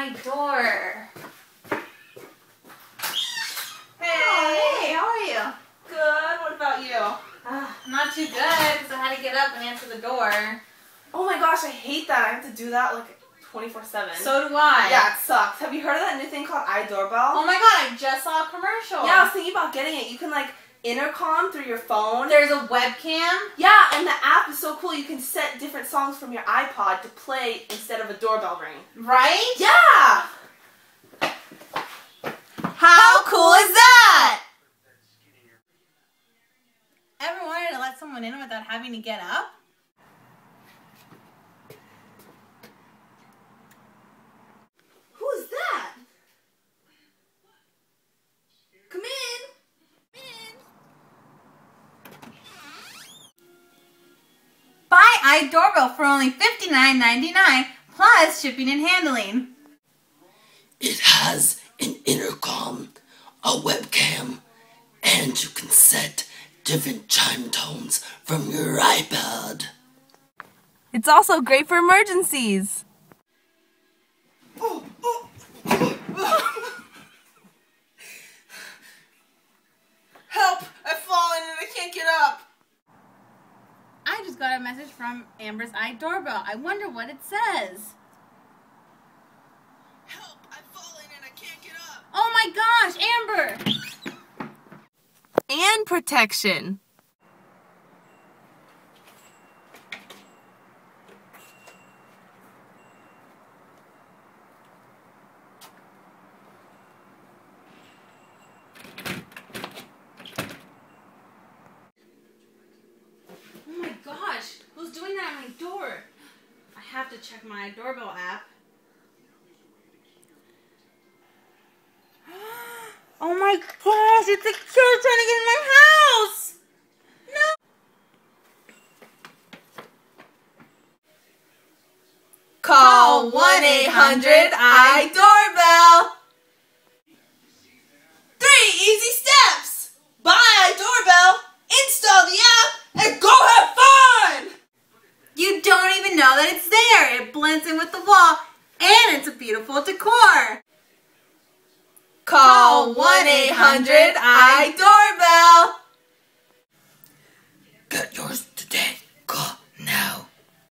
my door. Hey, how are you? Good. What about you? Not too good because I had to get up and answer the door. Oh my gosh, I hate that. I have to do that like 24/7. So do I. Yeah, it sucks. Have you heard of that new thing called iDoorbell? Oh my god, I just saw a commercial. Yeah, I was thinking about getting it. You can like intercom through your phone. There's a webcam. Yeah, and the app is so cool. You can set different songs from your iPod to play instead of a doorbell ring. Right? Yeah! How cool is that? Ever wanted to let someone in without having to get up? Who's that? Come in. Buy iDoorbell for only $59.99 plus shipping and handling. It has an intercom, a webcam, and you can set different chime tones from your iPad. It's also great for emergencies. Help! I've fallen and I can't get up. I just got a message from Amber's iDoorbell. I wonder what it says. Help! I've fallen and I can't get up. Oh my gosh, Amber! And protection. Oh my gosh, who's doing that on my door? I have to check my iDoorbell app. Oh my gosh, it's a kid trying to get in my house! No! Call 1-800-iDoorbell. 3 easy steps. Buy iDoorbell, install the app, and go have fun! You don't even know that it's there. It blends in with the wall, and it's a beautiful decor. Call 1-800-iDoorbell.